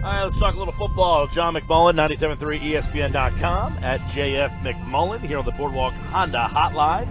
All right, let's talk a little football. John McMullen, 97.3 ESPN.com, at JF McMullen here on the Boardwalk Honda Hotline.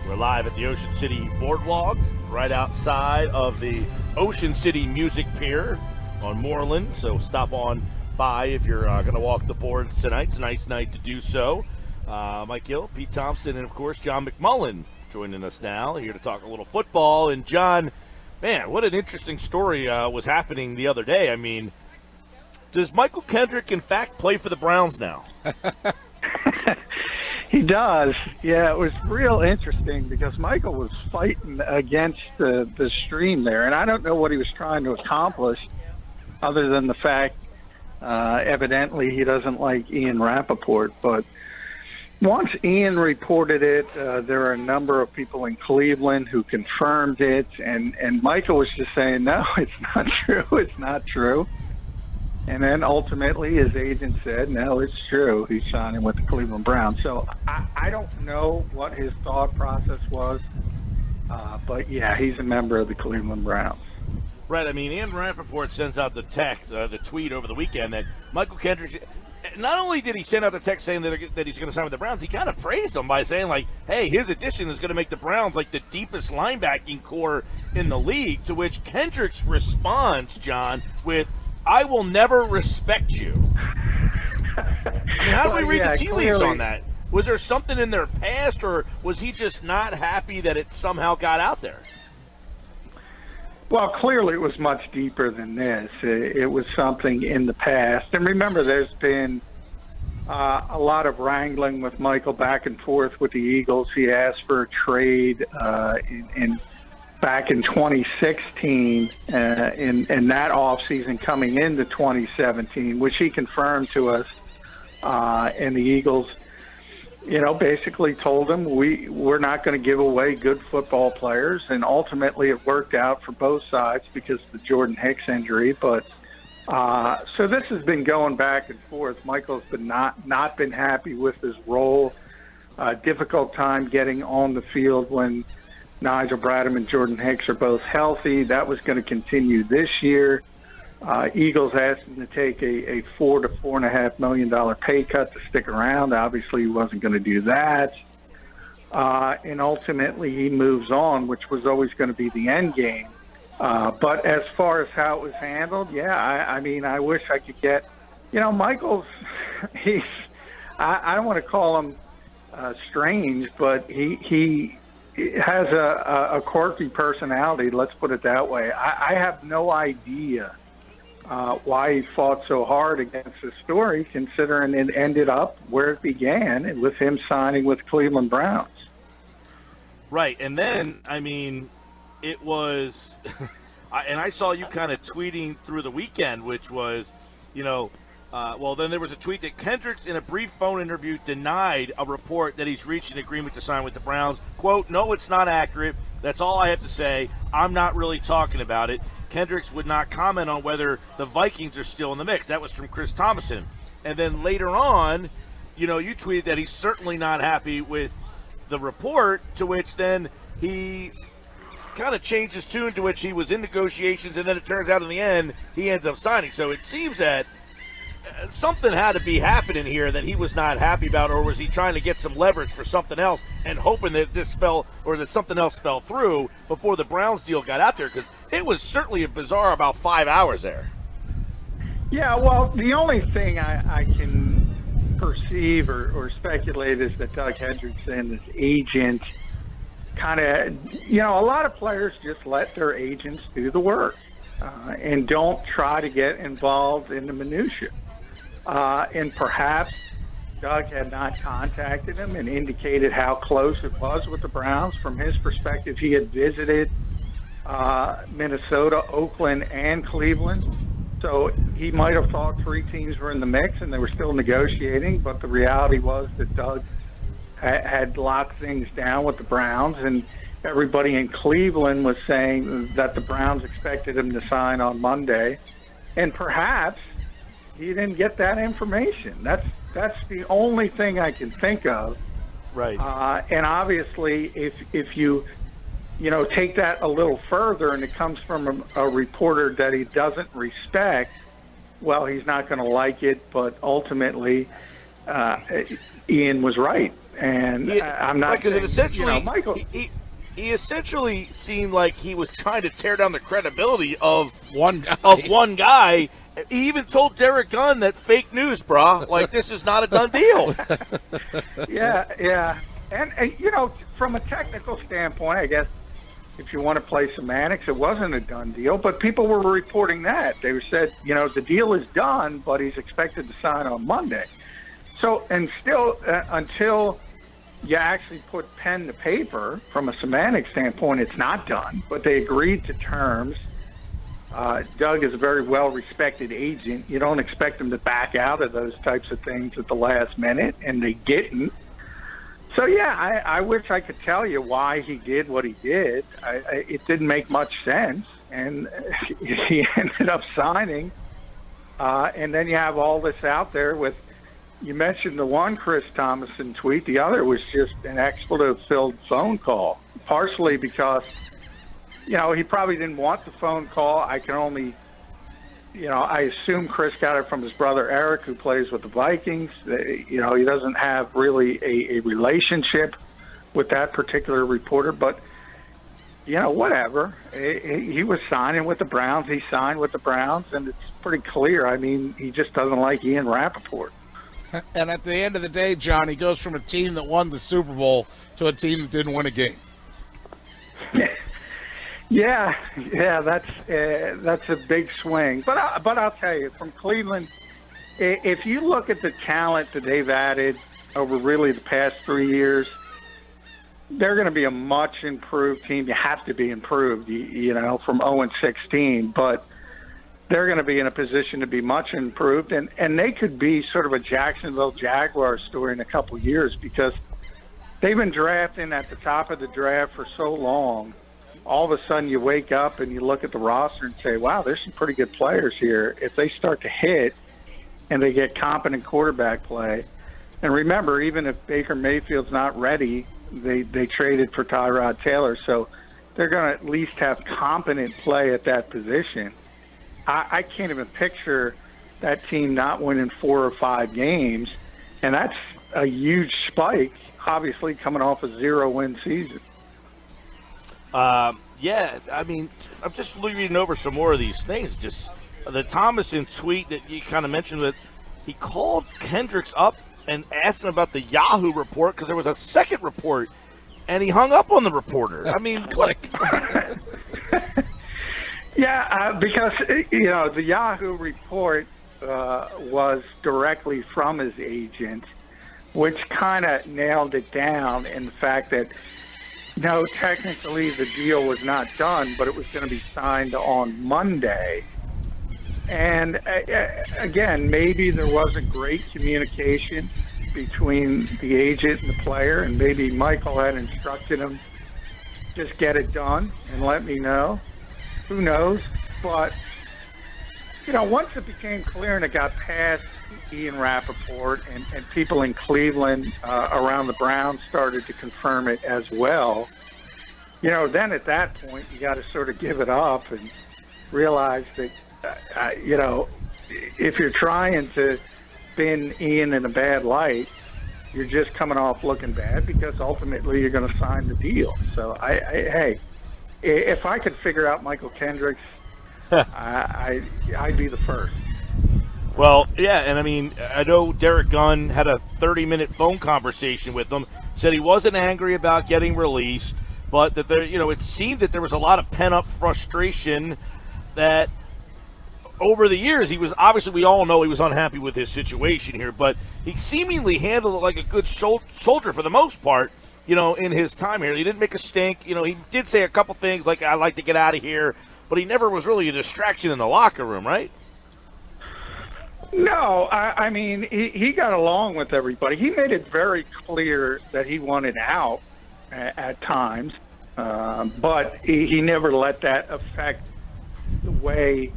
We're live at the Ocean City Boardwalk, right outside of the Ocean City Music Pier on Moreland. So stop on by if you're going to walk the boards tonight. It's a nice night to do so. Mike Hill, Pete Thompson, and, of course, John McMullen joining us now here to talk a little football. And, John, man, what an interesting story was happening the other day. I mean, does Mychal Kendrick, in fact, play for the Browns now? He does. Yeah, it was real interesting because Mychal was fighting against the stream there, and I don't know what he was trying to accomplish other than the fact evidently he doesn't like Ian Rapoport. But once Ian reported it, there are a number of people in Cleveland who confirmed it, and Mychal was just saying, no, it's not true, it's not true. And then ultimately his agent said, no, it's true. He's signing with the Cleveland Browns. So I don't know what his thought process was, but, yeah, he's a member of the Cleveland Browns. Right. I mean, Ian Rapoport sends out the text, the tweet over the weekend that Mychal Kendricks, not only did he send out the text saying that he's going to sign with the Browns, he kind of praised him by saying, like, hey, his addition is going to make the Browns like the deepest linebacking core in the league, to which Kendricks responds, John, with, I will never respect you. I mean, how do we read the tea leaves on that? Was there something in their past, or was he just not happy that it somehow got out there? Well, clearly it was much deeper than this. It was something in the past. And remember, there's been a lot of wrangling with Mychal back and forth with the Eagles. He asked for a trade back in 2016 in that offseason coming into 2017, which he confirmed to us. And the Eagles, basically told him we're not going to give away good football players. And ultimately it worked out for both sides because of the Jordan Hicks injury. But so this has been going back and forth. Mychal's been not been happy with his role. Difficult time getting on the field when Nigel Bradham and Jordan Hicks are both healthy. That was going to continue this year. Eagles asked him to take a $4 to $4.5 million pay cut to stick around. Obviously, he wasn't going to do that. And ultimately, he moves on, which was always going to be the end game. But as far as how it was handled, yeah, I mean, I wish I could get, Mychal's, I don't want to call him strange, but he has a quirky personality, let's put it that way. I have no idea why he fought so hard against this story, considering it ended up where it began, with him signing with Cleveland Browns. Right, and then, I mean, it was and I saw you kind of tweeting through the weekend, which was, then there was a tweet that Kendricks, in a brief phone interview, denied a report that he's reached an agreement to sign with the Browns. Quote, no, it's not accurate. That's all I have to say. I'm not really talking about it. Kendricks would not comment on whether the Vikings are still in the mix. That was from Chris Thomason. And then later on, you tweeted that he's certainly not happy with the report, to which then he kind of changed his tune, to which he was in negotiations, and then it turns out in the end he ends up signing. So it seems that something had to be happening here that he was not happy about, or was he trying to get some leverage for something else and hoping that this fell, or that something else fell through before the Browns deal got out there? Because it was certainly a bizarre about 5 hours there. Yeah, well, the only thing I can perceive or speculate is that Doug Hendrickson, his agent, kind of, a lot of players just let their agents do the work and don't try to get involved in the minutia. And perhaps Doug had not contacted him and indicated how close it was with the Browns. From his perspective, he had visited Minnesota, Oakland, and Cleveland. So he might have thought three teams were in the mix and they were still negotiating, but the reality was that Doug had locked things down with the Browns, and everybody in Cleveland was saying that the Browns expected him to sign on Monday. And perhaps he didn't get that information. That's the only thing I can think of. Right. And obviously, if you take that a little further, and it comes from a reporter that he doesn't respect, well, he's not going to like it, but ultimately Ian was right. And I'm not because essentially, Mychal. He essentially seemed like he was trying to tear down the credibility of one guy. He even told Derek Gunn that fake news, brah. Like, this is not a done deal. Yeah. And, from a technical standpoint, I guess if you want to play semantics, it wasn't a done deal. But people were reporting that. They said, the deal is done, but he's expected to sign on Monday. So, and still, until you actually put pen to paper, from a semantic standpoint, it's not done. But they agreed to terms. Doug is a very well-respected agent. You don't expect him to back out of those types of things at the last minute, and they didn't. So, yeah, I wish I could tell you why he did what he did. It didn't make much sense, and he ended up signing. And then you have all this out there with, you mentioned the one Chris Thomason tweet. The other was just an expletive-filled phone call, partially because he probably didn't want the phone call. I can only, I assume Chris got it from his brother Eric, who plays with the Vikings. He doesn't have really a relationship with that particular reporter, but, whatever. He was signing with the Browns. He signed with the Browns, and it's pretty clear. I mean, he just doesn't like Ian Rapoport. And at the end of the day, John, he goes from a team that won the Super Bowl to a team that didn't win a game. Yeah, that's a big swing. But I'll tell you, from Cleveland, if you look at the talent that they've added over really the past 3 years, they're going to be a much improved team. You have to be improved, from 0-16, but they're going to be in a position to be much improved, and they could be sort of a Jacksonville Jaguars story in a couple years, because they've been drafting at the top of the draft for so long. All of a sudden you wake up and you look at the roster and say, wow, there's some pretty good players here. If they start to hit and they get competent quarterback play, and remember, even if Baker Mayfield's not ready, they traded for Tyrod Taylor, so they're going to at least have competent play at that position. I can't even picture that team not winning 4 or 5 games, and that's a huge spike, obviously, coming off a 0-win season. Yeah, I mean, I'm just reading over some more of these things. Just the Thomason tweet that you kind of mentioned, that he called Kendricks up and asked him about the Yahoo report because there was a second report, and he hung up on the reporter. I mean, click. Yeah, because, the Yahoo report was directly from his agent, which kind of nailed it down in the fact that, no, technically the deal was not done, but it was going to be signed on Monday. And, again, maybe there wasn't great communication between the agent and the player, and maybe Mychal had instructed him, just get it done and let me know. Who knows? But, once it became clear and it got past Ian Rapoport and people in Cleveland around the Browns started to confirm it as well, then at that point you got to sort of give it up and realize that, if you're trying to spin Ian in a bad light, you're just coming off looking bad, because ultimately you're going to sign the deal. So, hey, if I could figure out Mychal Kendricks, I'd be the first. Well, yeah, and I mean, I know Derek Gunn had a 30-minute phone conversation with him, said he wasn't angry about getting released, but that there, it seemed that there was a lot of pent-up frustration that over the years he was, obviously we all know he was unhappy with his situation here, but he seemingly handled it like a good soldier for the most part, in his time here. He didn't make a stink. He did say a couple things like, I'd like to get out of here, but he never was really a distraction in the locker room, right? No, I mean, he got along with everybody. He made it very clear that he wanted out at times, but he never let that affect the way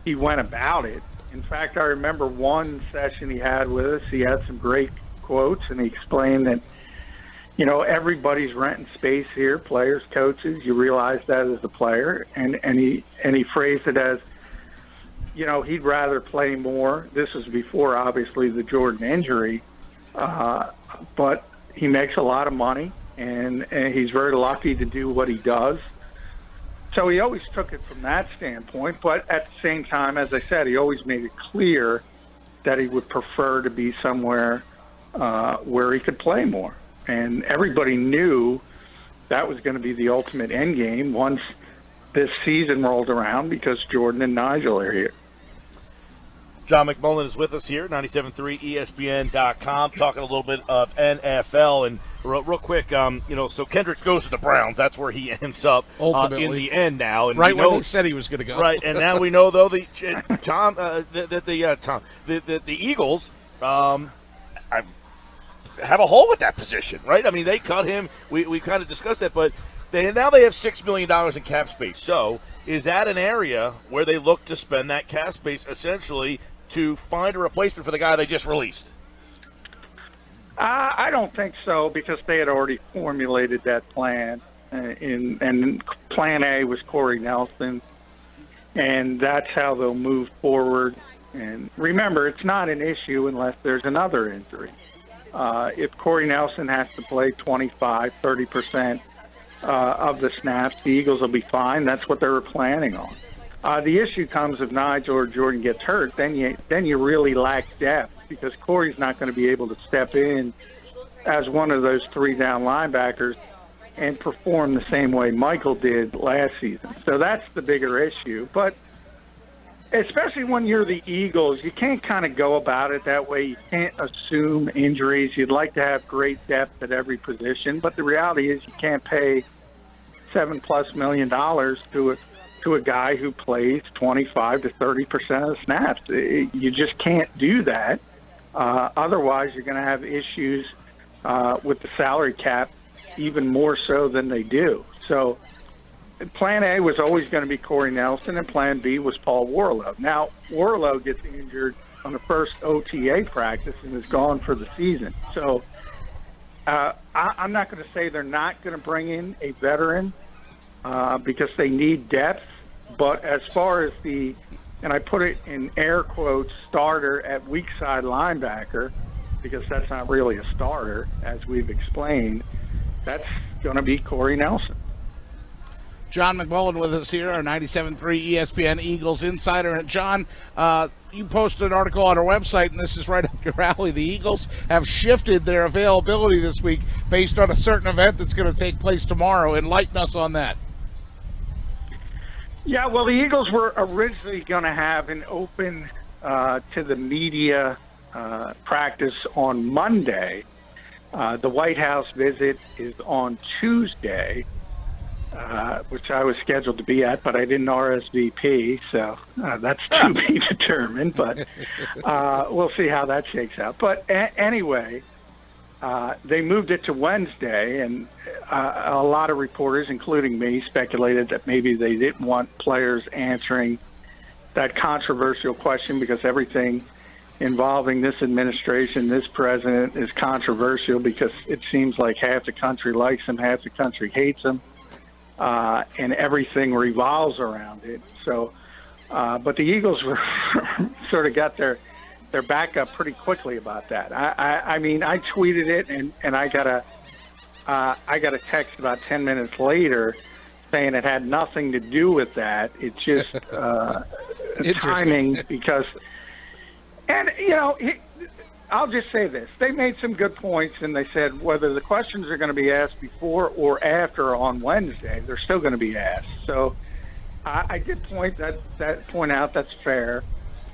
he went about it. In fact, I remember one session he had with us. He had some great quotes, and he explained that, everybody's renting space here, players, coaches. You realize that as a player, and he phrased it as, he'd rather play more. This was before, obviously, the Jordan injury. But he makes a lot of money, and he's very lucky to do what he does. So he always took it from that standpoint. But at the same time, as I said, he always made it clear that he would prefer to be somewhere where he could play more. And everybody knew that was going to be the ultimate end game once this season rolled around, because Jordan and Nigel are here. John McMullen is with us here, 97.3 ESPN.com, talking a little bit of NFL. And real quick, so Kendricks goes to the Browns. That's where he ends up in the end now. And right where they said he was going to go. Right, and now we know, though, the Eagles have a hole with that position, right? I mean, they cut him. We kind of discussed that, but now they have $6 million in cap space. So is that an area where they look to spend that cap space essentially to find a replacement for the guy they just released? I don't think so, because they had already formulated that plan. And plan A was Corey Nelson, and that's how they'll move forward. And remember, it's not an issue unless there's another injury. If Corey Nelson has to play 25, 30% of the snaps, the Eagles will be fine. That's what they were planning on. The issue comes if Nigel or Jordan gets hurt, then you really lack depth, because Corey's not going to be able to step in as one of those three-down linebackers and perform the same way Mychal did last season. So that's the bigger issue. But especially when you're the Eagles, you can't kind of go about it that way. You can't assume injuries. You'd like to have great depth at every position, but the reality is you can't pay $7+ million to a guy who plays 25 to 30% of the snaps. You just can't do that. Otherwise, you're going to have issues with the salary cap, even more so than they do. So plan A was always going to be Corey Nelson, and plan B was Paul Warlow. Now, Warlow gets injured on the first OTA practice and is gone for the season. So I'm not going to say they're not going to bring in a veteran because they need depth. But as far as and I put it in air quotes, starter at weak side linebacker, because that's not really a starter, as we've explained, that's going to be Corey Nelson. John McMullen with us here, our 97.3 ESPN Eagles Insider. And John, you posted an article on our website, and this is right up your alley. The Eagles have shifted their availability this week based on a certain event that's going to take place tomorrow. Enlighten us on that. Yeah, well, the Eagles were originally going to have an open to the media practice on Monday. The White House visit is on Tuesday, which I was scheduled to be at, but I didn't RSVP, so that's to be determined. But we'll see how that shakes out. But anyway, they moved it to Wednesday, and a lot of reporters, including me, speculated that maybe they didn't want players answering that controversial question, because everything involving this administration, this president, is controversial, because it seems like half the country likes him, half the country hates him, and everything revolves around it. So, but the Eagles were sort of got their back up pretty quickly about that. I mean, I tweeted it, and I got a text about 10 minutes later saying it had nothing to do with that. It's just timing, because, and I'll just say this: they made some good points, and they said whether the questions are going to be asked before or after on Wednesday, they're still going to be asked. So I did point out that's fair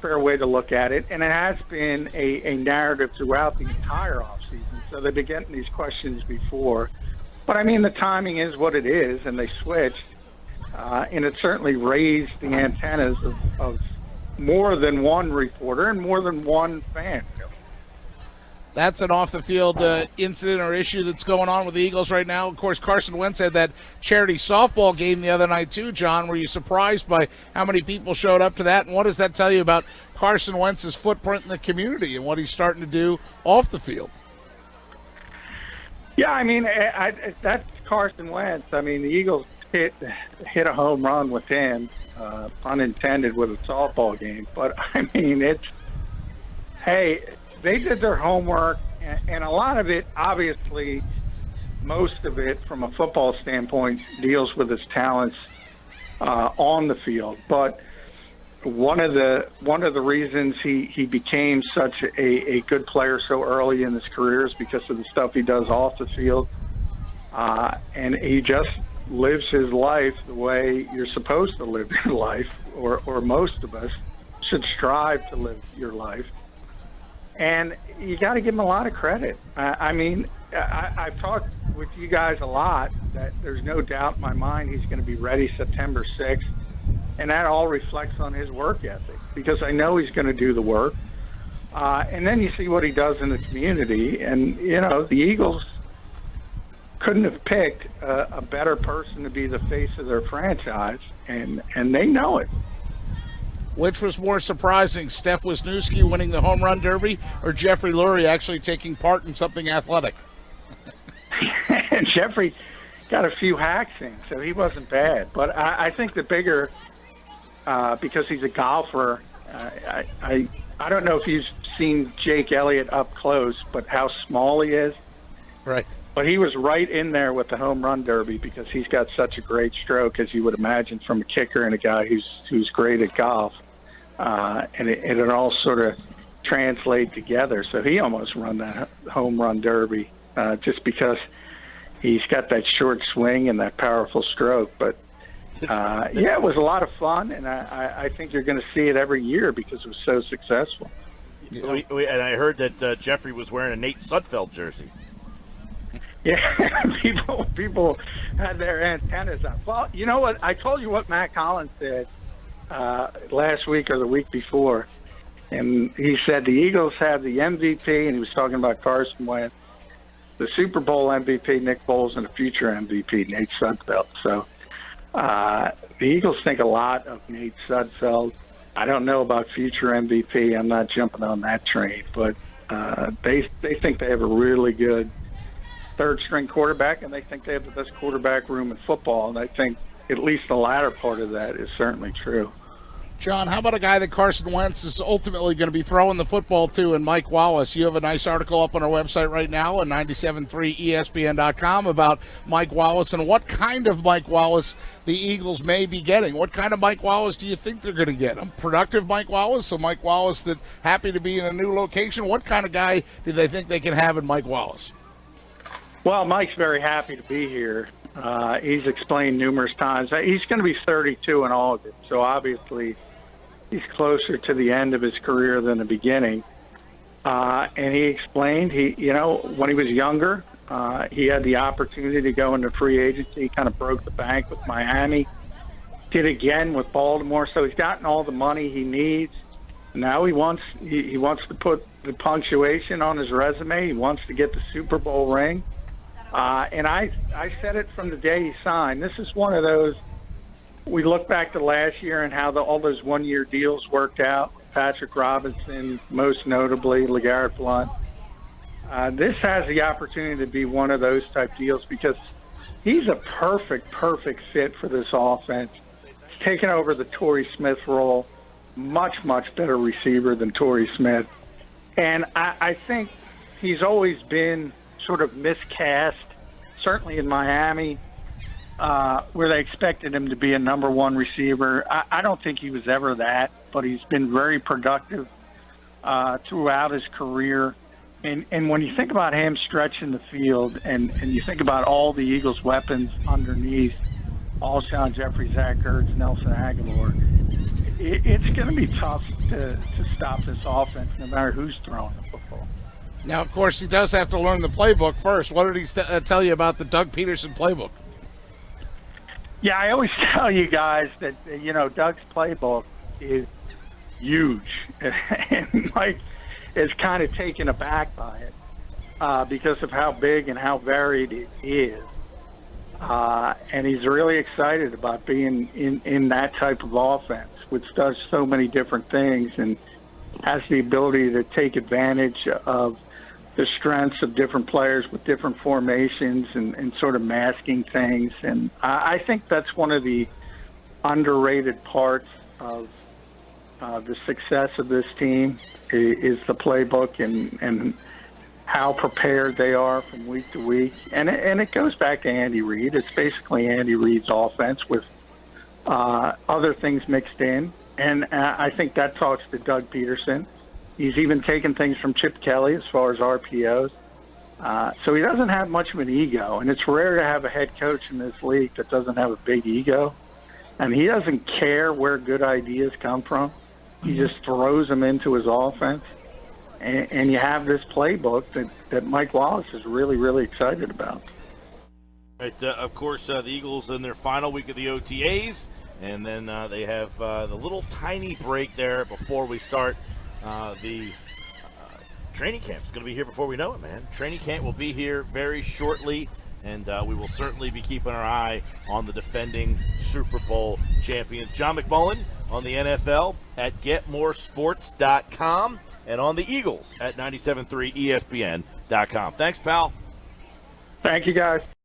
way to look at it, and it has been a narrative throughout the entire offseason. So they've been getting these questions before, but I mean, the timing is what it is, and they switched, and it certainly raised the antennas of more than one reporter and more than one fan. That's an off-the-field incident or issue that's going on with the Eagles right now. Of course, Carson Wentz had that charity softball game the other night too, John. Were you surprised by how many people showed up to that? And what does that tell you about Carson Wentz's footprint in the community and what he's starting to do off the field? Yeah, I mean, that's Carson Wentz. I mean, the Eagles hit a home run with him, unintended, with a softball game. But I mean, hey, they did their homework, and a lot of it, obviously, most of it from a football standpoint deals with his talents on the field. But one of the reasons he became such a good player so early in his career is because of the stuff he does off the field, and he just lives his life the way you're supposed to live your life, or most of us should strive to live your life. And you got to give him a lot of credit. I mean, I've talked with you guys a lot that there's no doubt in my mind he's going to be ready September 6th. And that all reflects on his work ethic, because I know he's going to do the work. And then you see what he does in the community. And, you know, the Eagles couldn't have picked a better person to be the face of their franchise, and they know it. Which was more surprising, Steph Wisniewski winning the home run derby, or Jeffrey Lurie actually taking part in something athletic? And Jeffrey got a few hacks in, so he wasn't bad. But I think the bigger, because he's a golfer, I don't know if you've seen Jake Elliott up close, but how small he is. Right. But he was right in there with the home run derby, because he's got such a great stroke, as you would imagine, from a kicker and a guy who's great at golf. And it all sort of translate together. So he almost won that home run derby just because he's got that short swing and that powerful stroke. But yeah, it was a lot of fun, and I think you're going to see it every year because it was so successful. And I heard that Jeffrey was wearing a Nate Sudfeld jersey. Yeah, people had their antennas up. Well, you know what? I told you what Matt Collins said last week or the week before, and he said the Eagles have the MVP, and he was talking about Carson Wentz, the Super Bowl MVP, Nick Foles, and the future MVP, Nate Sudfeld. So the Eagles think a lot of Nate Sudfeld. I don't know about future MVP. I'm not jumping on that train, but they think they have a really good third-string quarterback, and they think they have the best quarterback room in football, and I think at least the latter part of that is certainly true. John, how about a guy that Carson Wentz is ultimately going to be throwing the football to, and Mike Wallace? You have a nice article up on our website right now at 973ESPN.com about Mike Wallace and what kind of Mike Wallace the Eagles may be getting. What kind of Mike Wallace do you think they're going to get? A productive Mike Wallace, a Mike Wallace that's happy to be in a new location? What kind of guy do they think they can have in Mike Wallace? Well, Mike's very happy to be here. He's explained numerous times. He's going to be 32 in August, so obviously he's closer to the end of his career than the beginning. And he explained, when he was younger, he had the opportunity to go into free agency. He kind of broke the bank with Miami, did again with Baltimore. So he's gotten all the money he needs. Now he wants to put the punctuation on his resume. He wants to get the Super Bowl ring. And I said it from the day he signed. This is one of those, we look back to last year and how all those one-year deals worked out. Patrick Robinson, most notably, LeGarrette Blount. This has the opportunity to be one of those type deals because he's a perfect fit for this offense. He's taken over the Torrey Smith role, much better receiver than Torrey Smith. And I think he's always been sort of miscast, certainly in Miami, where they expected him to be a number one receiver. I don't think he was ever that, but he's been very productive throughout his career. And when you think about him stretching the field and you think about all the Eagles' weapons underneath, Alshon Jeffrey, Zach Ertz, Nelson Aguilar, it's going to be tough to stop this offense no matter who's throwing the football. Now, of course, he does have to learn the playbook first. What did he tell you about the Doug Peterson playbook? Yeah, I always tell you guys that, Doug's playbook is huge. And Mike is kind of taken aback by it because of how big and how varied it is. And he's really excited about being in that type of offense, which does so many different things and has the ability to take advantage of the strengths of different players with different formations and sort of masking things. And I think that's one of the underrated parts of the success of this team is the playbook and how prepared they are from week to week. And it goes back to Andy Reid. It's basically Andy Reid's offense with other things mixed in. And I think that talks to Doug Peterson. He's even taken things from Chip Kelly as far as RPOs. So he doesn't have much of an ego. And it's rare to have a head coach in this league that doesn't have a big ego. And he doesn't care where good ideas come from. He just throws them into his offense. And you have this playbook that Mike Wallace is really, really excited about. Right, of course, the Eagles in their final week of the OTAs, and then they have the little tiny break there before we start the training camp. It's going to be here before we know it, man. Training camp will be here very shortly, and we will certainly be keeping our eye on the defending Super Bowl champions. John McMullen on the NFL at GetMoreSports.com. And on the Eagles at 97.3 ESPN.com. Thanks, pal. Thank you, guys.